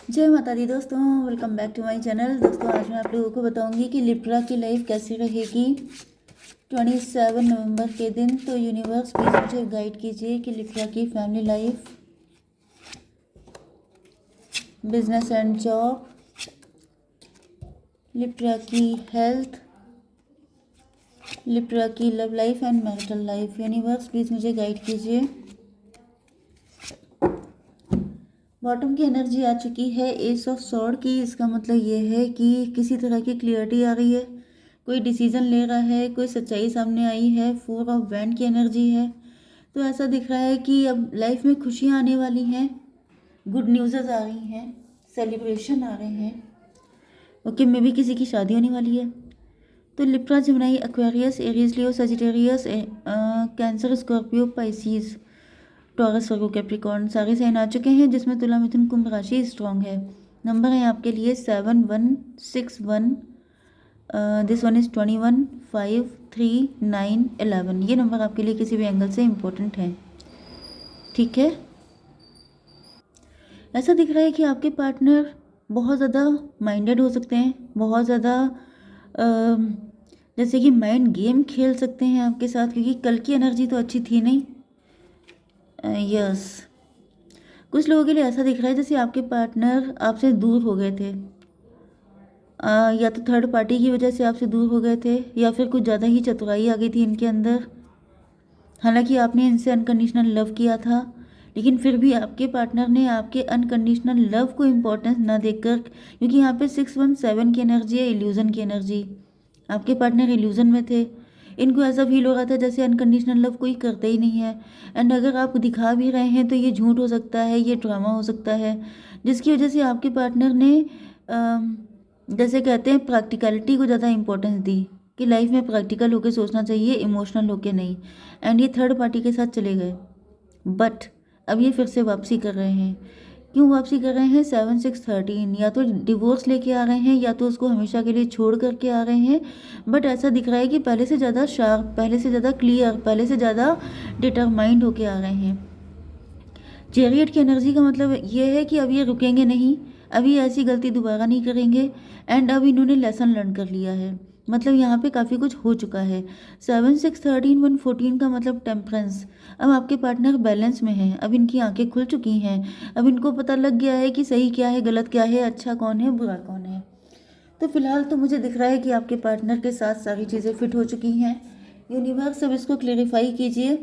जय माता दी दोस्तों, welcome back to my channel. दोस्तों आज मैं आप लोगों को बताऊंगी कि लिब्रा की लाइफ कैसी रहेगी 27 नवंबर के दिन। तो यूनिवर्स प्लीज मुझे गाइड कीजिए कि लिब्रा की family life, business and job, Libra की हेल्थ, लिब्रा की love life and marital life. Universe please मुझे गाइड कीजिए। बॉटम की एनर्जी आ चुकी है एस ऑफ सॉर्ड की। इसका मतलब ये है कि किसी तरह की क्लियरिटी आ रही है, कोई डिसीजन ले रहा है, कोई सच्चाई सामने आई है। फोर ऑफ वैंड की एनर्जी है। तो ऐसा दिख रहा है कि अब लाइफ में खुशियाँ आने वाली हैं, गुड न्यूज़ आ रही हैं, सेलिब्रेशन आ रहे हैं। ओके, मे भी किसी की शादी होने वाली है। तो Libra, Gemini, Aquarius, Aries, Leo, Sagittarius, cancer, Scorpio, Pisces, Taurus, Virgo, Capricorn सारे साइन आ चुके हैं, जिसमें तुला, मिथुन, कुंभ राशि स्ट्रॉन्ग है। नंबर है आपके लिए 7161, दिस वन इज़ 21, 5, 3, 9, 11। ये नंबर आपके लिए किसी भी एंगल से इम्पोर्टेंट है। ठीक है, ऐसा दिख रहा है कि आपके पार्टनर बहुत ज़्यादा माइंडेड हो सकते हैं, बहुत ज़्यादा जैसे कि माइंड गेम खेल सकते हैं आपके साथ, क्योंकि कल की एनर्जी तो अच्छी थी नहीं। यस, कुछ लोगों के लिए ऐसा दिख रहा है जैसे आपके पार्टनर आपसे दूर हो गए थे। या तो थर्ड पार्टी की वजह से आपसे दूर हो गए थे, या फिर कुछ ज़्यादा ही चतुराई आ गई थी इनके अंदर। हालांकि आपने इनसे अनकंडीशनल लव किया था, लेकिन फिर भी आपके पार्टनर ने आपके अनकंडीशनल लव को इम्पोर्टेंस ना देकर, क्योंकि यहाँ पे 617 की एनर्जी है, इल्यूज़न की एनर्जी। आपके पार्टनर इल्यूज़न में थे। इनको ऐसा फील हो रहा था जैसे अनकंडीशनल लव कोई करता ही नहीं है। एंड अगर आप दिखा भी रहे हैं तो ये झूठ हो सकता है, ये ड्रामा हो सकता है, जिसकी वजह से आपके पार्टनर ने जैसे कहते हैं प्रैक्टिकलिटी को ज़्यादा इंपॉर्टेंस दी, कि लाइफ में प्रैक्टिकल होकर सोचना चाहिए, इमोशनल होकर नहीं। एंड ये थर्ड पार्टी के साथ चले गए। बट अब ये फिर से वापसी कर रहे हैं। क्यों वापसी कर रहे हैं? 7, 6, 13, या तो डिवोर्स लेके आ रहे हैं, या तो उसको हमेशा के लिए छोड़ करके आ रहे हैं। बट ऐसा दिख रहा है कि पहले से ज़्यादा शार्प, पहले से ज़्यादा क्लियर, पहले से ज़्यादा डिटरमाइंड होके आ रहे हैं। चैरियट की एनर्जी का मतलब ये है कि अब ये रुकेंगे नहीं, अभी ऐसी गलती दोबारा नहीं करेंगे। एंड अब इन्होंने लेसन लर्न कर लिया है, मतलब यहाँ पे काफ़ी कुछ हो चुका है। 7, 6, 13, 1, 14 का मतलब टेम्परेंस। अब आपके पार्टनर बैलेंस में हैं, अब इनकी आंखें खुल चुकी हैं, अब इनको पता लग गया है कि सही क्या है, गलत क्या है, अच्छा कौन है, बुरा कौन है। तो फिलहाल तो मुझे दिख रहा है कि आपके पार्टनर के साथ सारी चीज़ें फिट हो चुकी हैं। यूनिवर्स अब इसको क्लेरिफाई कीजिए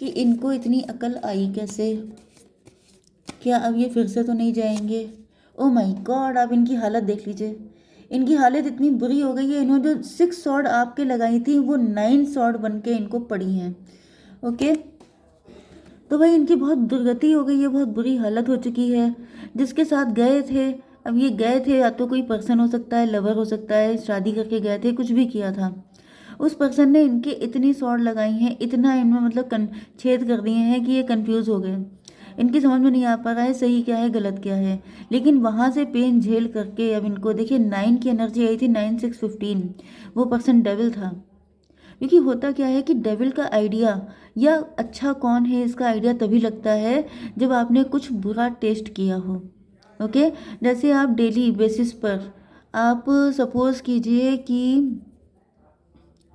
कि इनको इतनी अकल आई कैसे। क्या अब ये फिर से तो नहीं जाएंगे? ओ माय गॉड, आप इनकी हालत देख लीजिए। इनकी हालत इतनी बुरी हो गई है, इन्होंने जो 6 सॉर्ड आपके लगाई थी वो 9 सॉर्ड बन के इनको पड़ी हैं। ओके, तो भाई इनकी बहुत दुर्गति हो गई है, बहुत बुरी हालत हो चुकी है। जिसके साथ गए थे, अब ये गए थे, या तो कोई पर्सन हो सकता है, लवर हो सकता है, शादी करके गए थे, कुछ भी किया था। उस पर्सन ने इनके इतनी सॉर्ड लगाई हैं, इतना इनमें मतलब छेद कर दिए हैं कि ये कंफ्यूज हो गए। इनकी समझ में नहीं आ पा रहा है सही क्या है, गलत क्या है। लेकिन वहाँ से पेन झेल करके अब इनको देखिए 9 की एनर्जी आई थी, 9, 6, 15। वो पर्सन डेविल था। क्योंकि होता क्या है कि डेविल का आइडिया या अच्छा कौन है इसका आइडिया तभी लगता है जब आपने कुछ बुरा टेस्ट किया हो। ओके, जैसे आप डेली बेसिस पर, आप सपोज कीजिए कि,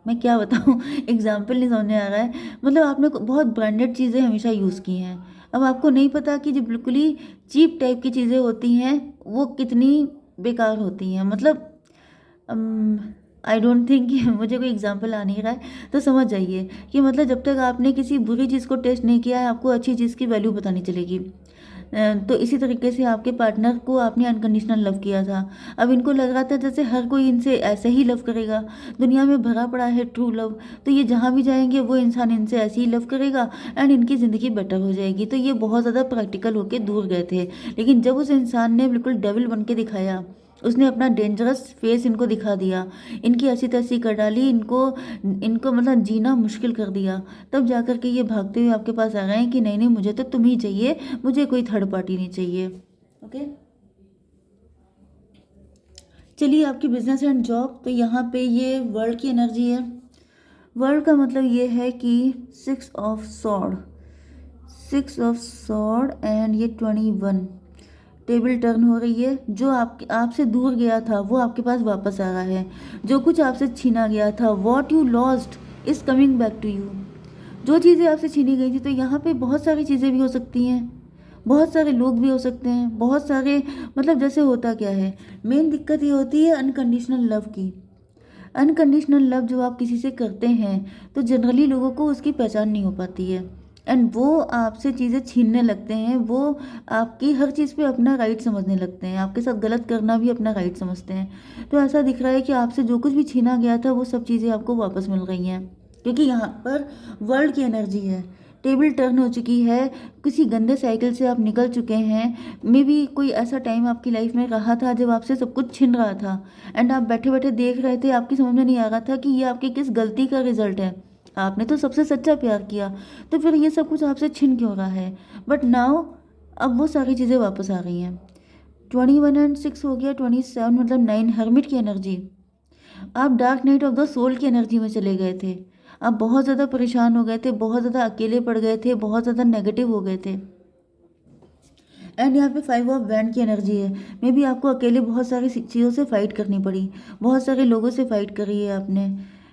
मैं क्या बताऊँ एग्जाम्पल नहीं समझ में आ रहा है, मतलब आपने बहुत ब्रांडेड चीज़ें हमेशा यूज़ की हैं। अब आपको नहीं पता कि जो बिल्कुल ही चीप टाइप की चीज़ें होती हैं वो कितनी बेकार होती हैं। मतलब आई डोंट थिंक कि मुझे कोई एग्जांपल आ नहीं रहा है, तो समझ जाइए कि मतलब जब तक आपने किसी बुरी चीज़ को टेस्ट नहीं किया है, आपको अच्छी चीज़ की वैल्यू पता नहीं चलेगी। तो इसी तरीके से आपके पार्टनर को आपने अनकंडीशनल लव किया था। अब इनको लग रहा था जैसे हर कोई इनसे ऐसे ही लव करेगा, दुनिया में भरा पड़ा है ट्रू लव, तो ये जहाँ भी जाएंगे वो इंसान इनसे ऐसे ही लव करेगा एंड इनकी ज़िंदगी बेटर हो जाएगी। तो ये बहुत ज़्यादा प्रैक्टिकल होकर दूर गए थे। लेकिन जब उस इंसान ने बिल्कुल डेविल बन के दिखाया, उसने अपना डेंजरस फेस इनको दिखा दिया, इनकी ऐसी तैसी कर डाली, इनको इनको मतलब जीना मुश्किल कर दिया, तब जाकर के ये भागते हुए आपके पास आ गए हैं कि नहीं नहीं, मुझे तो तुम ही चाहिए, मुझे कोई थर्ड पार्टी नहीं चाहिए। ओके, चलिए आपकी बिजनेस एंड जॉब, तो यहाँ पे ये वर्ल्ड की एनर्जी है। वर्ल्ड का मतलब ये है कि 6 of sword, 6 of sword and ये 21, टेबल टर्न हो रही है। जो आपसे दूर गया था वो आपके पास वापस आ रहा है। जो कुछ आपसे छीना गया था, what you lost is coming back to you. जो चीज़ें आपसे छीनी गई थी, तो यहाँ पे बहुत सारी चीज़ें भी हो सकती हैं, बहुत सारे लोग भी हो सकते हैं, बहुत सारे, मतलब जैसे होता क्या है, मेन दिक्कत ये होती है अनकंडीशनल लव की। अनकंडीशनल लव जो आप किसी से करते हैं, तो जनरली लोगों को उसकी पहचान नहीं हो पाती है, एंड वो आपसे चीज़ें छीनने लगते हैं। वो आपकी हर चीज़ पे अपना राइट समझने लगते हैं, आपके साथ गलत करना भी अपना राइट समझते हैं। तो ऐसा दिख रहा है कि आपसे जो कुछ भी छीना गया था वो सब चीज़ें आपको वापस मिल रही हैं, क्योंकि यहाँ पर वर्ल्ड की एनर्जी है। टेबल टर्न हो चुकी है, किसी गंदे साइकिल से आप निकल चुके हैं। मे बी कोई ऐसा टाइम आपकी लाइफ में रहा था जब आपसे सब कुछ छिन रहा था, एंड आप बैठे बैठे देख रहे थे, आपकी समझ में नहीं आ रहा था कि ये आपकी किस गलती का रिजल्ट है। आपने तो सबसे सच्चा प्यार किया, तो फिर ये सब कुछ आपसे छिन क्यों रहा है। बट नाउ अब वो सारी चीज़ें वापस आ गई हैं। 21 और 6 हो गया, 27 मतलब 9, हर्मिट की एनर्जी। आप dark night of the soul की एनर्जी में चले गए थे। आप बहुत ज़्यादा परेशान हो गए थे, बहुत ज़्यादा अकेले पड़ गए थे, बहुत ज़्यादा नेगेटिव हो गए थे। एंड यहाँ पे 5 ऑफ वैंड की एनर्जी है। मे बी आपको अकेले बहुत सारी चीज़ों से फाइट करनी पड़ी, बहुत सारे लोगों से फाइट करी है आपने।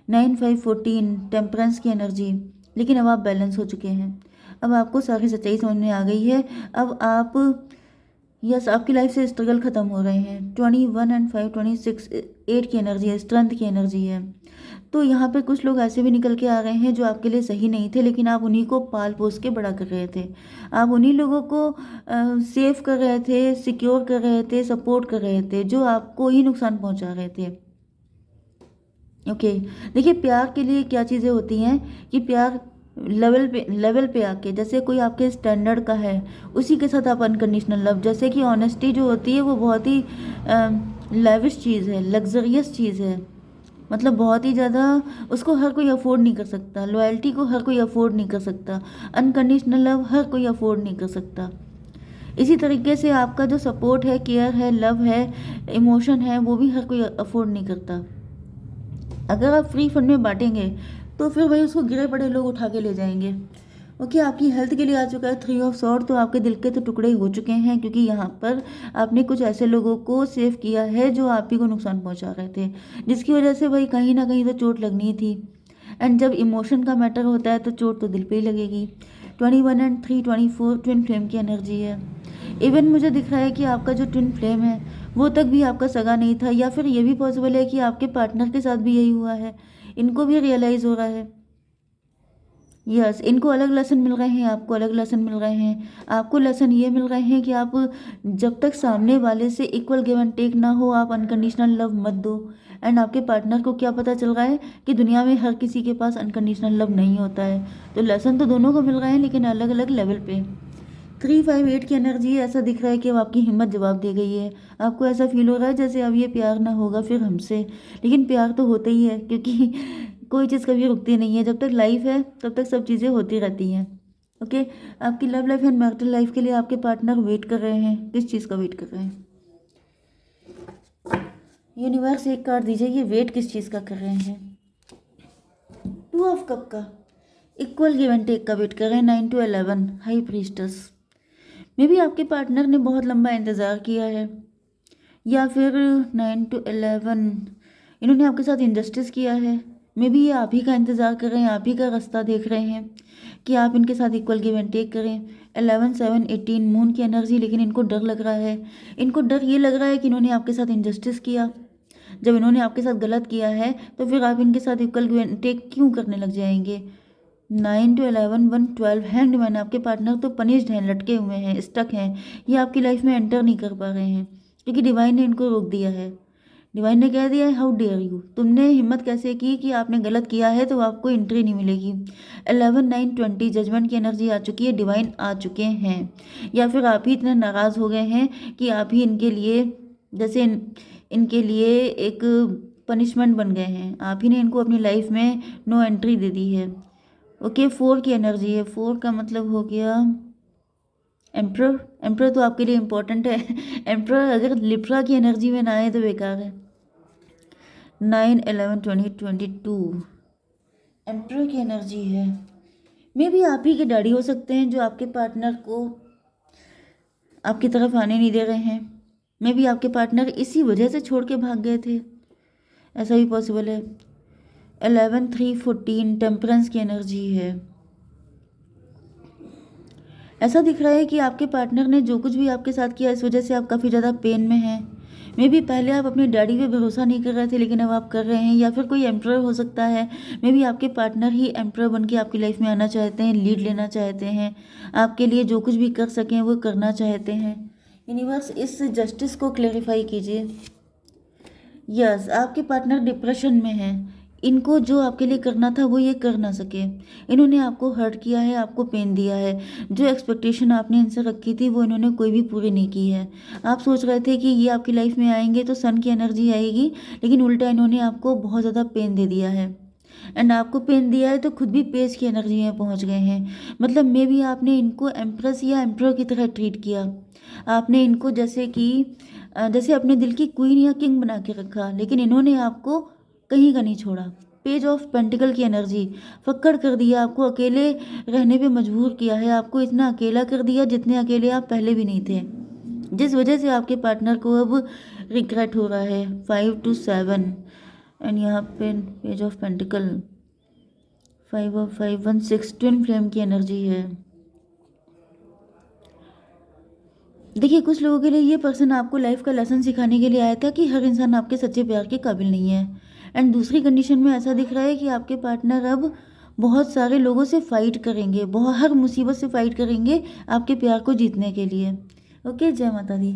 9, 5, 14 टेम्परेंस की एनर्जी। लेकिन अब आप बैलेंस हो चुके हैं, अब आपको सारी सच्चाई समझ में आ गई है। अब आप, यस, आपकी लाइफ से स्ट्रगल खत्म हो रहे हैं। 21 और 5, 26 8 की एनर्जी है, स्ट्रेंथ की एनर्जी है। तो यहाँ पे कुछ लोग ऐसे भी निकल के आ रहे हैं जो आपके लिए सही नहीं थे, लेकिन आप उन्हीं को पाल पोस के बड़ा कर रहे थे। आप उन्हीं लोगों को सेव कर रहे थे, सिक्योर कर रहे थे, सपोर्ट कर रहे थे, जो आपको ही नुकसान पहुंचा रहे थे। ओके, देखिए प्यार के लिए क्या चीज़ें होती हैं कि प्यार लेवल पे आके, जैसे कोई आपके स्टैंडर्ड का है, उसी के साथ आप अनकंडीशनल लव, जैसे कि ऑनेस्टी जो होती है वो बहुत ही लेविश चीज़ है, लग्जरियस चीज़ है। मतलब बहुत ही ज़्यादा, उसको हर कोई अफोर्ड नहीं कर सकता। लॉयल्टी को हर कोई अफोर्ड नहीं कर सकता। अनकंडीशनल लव हर कोई अफोर्ड नहीं कर सकता। इसी तरीके से आपका जो सपोर्ट है, केयर है, लव है, इमोशन है, वो भी हर कोई अफोर्ड नहीं करता। अगर आप फ्री फंड में बांटेंगे तो फिर भाई उसको गिरे पड़े लोग उठा के ले जाएंगे। ओके, आपकी हेल्थ के लिए आ चुका है 3 ऑफ सॉर्ड। तो आपके दिल के तो टुकड़े हो चुके हैं, क्योंकि यहाँ पर आपने कुछ ऐसे लोगों को सेव किया है जो आप ही को नुकसान पहुँचा रहे थे, जिसकी वजह से भाई कहीं ना कहीं तो चोट लगनी ही थी। एंड जब इमोशन का मैटर होता है तो चोट तो दिल पे ही लगेगी। 21 और 3, 24 ट्विन फ्लेम की एनर्जी है। इवन मुझे दिख रहा है कि आपका जो ट्विन फ्लेम है वो तक भी आपका सगा नहीं था, या फिर ये भी पॉसिबल है कि आपके पार्टनर के साथ भी यही हुआ है। इनको भी रियलाइज़ हो रहा है, यस, इनको अलग लेसन मिल रहे हैं, आपको अलग लेसन मिल रहे हैं। आपको लेसन ये मिल रहे हैं कि आप, जब तक सामने वाले से इक्वल गिव एंड टेक ना हो, आप अनकंडीशनल लव मत दो। एंड आपके पार्टनर को क्या पता चल रहा है कि दुनिया में हर किसी के पास अनकंडीशनल लव नहीं होता है। तो लेसन तो दोनों को मिल रहे हैं, लेकिन अलग अलग लेवल पे। 3, 5, 8 की एनर्जी है। ऐसा दिख रहा है कि अब आपकी हिम्मत जवाब दे गई है। आपको ऐसा फील हो रहा है जैसे अब ये प्यार ना होगा फिर हमसे, लेकिन प्यार तो होता ही है, क्योंकि कोई चीज़ कभी रुकती नहीं है। जब तक लाइफ है तब तक सब चीज़ें होती रहती हैं। ओके, आपकी love life and marital life के लिए आपके पार्टनर वेट कर रहे हैं। किस चीज़ का वेट कर रहे हैं? यूनिवर्स एक कार्ड दीजिए, ये वेट किस चीज़ का कर रहे हैं? 2 ऑफ कप का, इक्वल गिव एंड टेक का वेट कर रहे हैं। 9 to 11 हाई प्रीस्टस। मे बी आपके पार्टनर ने बहुत लंबा इंतज़ार किया है, या फिर 9 to 11 इन्होंने आपके साथ इंजस्टिस किया है। मे बी ये आप ही का इंतज़ार कर रहे हैं, आप ही का रास्ता देख रहे हैं कि आप इनके साथ इक्वल गिव एंड टेक करें। 11, 7, 18 मून की एनर्जी। लेकिन इनको डर लग रहा है, इनको डर ये लग रहा है कि इन्होंने आपके साथ इंजस्टिस किया। जब इन्होंने आपके साथ गलत किया है तो फिर आप इनके साथ इक्वल गिव एंड टेक क्यों करने लग जाएंगे? 9 to 11, 1, 12 हैंग्ड मैन। आपके पार्टनर तो पनिश्ड हैं, लटके हुए हैं, स्टक हैं, ये आपकी लाइफ में एंटर नहीं कर पा रहे हैं, क्योंकि डिवाइन ने इनको रोक दिया है। डिवाइन ने कह दिया है, हाउ डेयर यू, तुमने हिम्मत कैसे की कि आपने गलत किया है तो आपको एंट्री नहीं मिलेगी। 11, 9, 20 जजमेंट की एनर्जी आ चुकी है, डिवाइन आ चुके हैं। या फिर आप ही इतने नाराज़ हो गए हैं कि आप ही इनके लिए, जैसे इनके लिए एक पनिशमेंट बन गए हैं। आप ही ने इनको अपनी लाइफ में नो एंट्री दे दी है। ओके, 4 की एनर्जी है। 4 का मतलब हो गया एम्प्रर। एम्प्रर तो आपके लिए इम्पोर्टेंट है। एम्प्रर अगर लिब्रा की एनर्जी में ना आए तो बेकार है। 9, 11, 20, 22 एम्प्रर की एनर्जी है। मे भी आप ही के डैडी हो सकते हैं जो आपके पार्टनर को आपकी तरफ आने नहीं दे रहे हैं। मे भी आपके पार्टनर इसी वजह से छोड़ के भाग गए थे, ऐसा भी पॉसिबल है। 11 3 14 टेम्परेंस की एनर्जी है। ऐसा दिख रहा है कि आपके पार्टनर ने जो कुछ भी आपके साथ किया इस वजह से आप काफ़ी ज़्यादा पेन में हैं। मे बी पहले आप अपने डैडी पे भरोसा नहीं कर रहे थे लेकिन अब आप कर रहे हैं, या फिर कोई एम्परर हो सकता है। मे बी आपके पार्टनर ही एम्परर बन के आपकी लाइफ में आना चाहते हैं, लीड लेना चाहते हैं, आपके लिए जो कुछ भी कर सकें वो करना चाहते हैं। यूनिवर्स इस जस्टिस को क्लेरिफाई कीजिए। यस, आपके पार्टनर डिप्रेशन में हैं। इनको जो आपके लिए करना था वो ये कर ना सके। इन्होंने आपको हर्ट किया है, आपको पेन दिया है। जो एक्सपेक्टेशन आपने इनसे रखी थी वो इन्होंने कोई भी पूरी नहीं की है। आप सोच रहे थे कि ये आपकी लाइफ में आएंगे तो सन की एनर्जी आएगी, लेकिन उल्टा इन्होंने आपको बहुत ज़्यादा पेन दे दिया है। एंड आपको पेन दिया है तो खुद भी पेज की एनर्जी में पहुंच गए हैं। मतलब मे भी आपने इनको एम्प्रेस या एम्प्रर की तरह ट्रीट किया। आपने इनको जैसे अपने दिल की क्वीन या किंग बना के रखा, लेकिन इन्होंने आपको कहीं का नहीं छोड़ा। पेज ऑफ पेंटिकल की एनर्जी, फक्कड़ कर दिया, आपको अकेले रहने पे मजबूर किया है, आपको इतना अकेला कर दिया जितने अकेले आप पहले भी नहीं थे, जिस वजह से आपके पार्टनर को अब रिग्रेट हो रहा है। 5 to 7 एंड यहाँ पे पेज ऑफ पेंटिकल 5 और 5 1 6 ट्विन फ्लेम की एनर्जी है। देखिए, कुछ लोगों के लिए ये पर्सन आपको लाइफ का लेसन सिखाने के लिए आया था कि हर इंसान आपके सच्चे प्यार के काबिल नहीं है। एंड दूसरी कंडीशन में ऐसा दिख रहा है कि आपके पार्टनर अब बहुत सारे लोगों से फाइट करेंगे, बहुत हर मुसीबत से फाइट करेंगे आपके प्यार को जीतने के लिए। ओके, जय माता दी।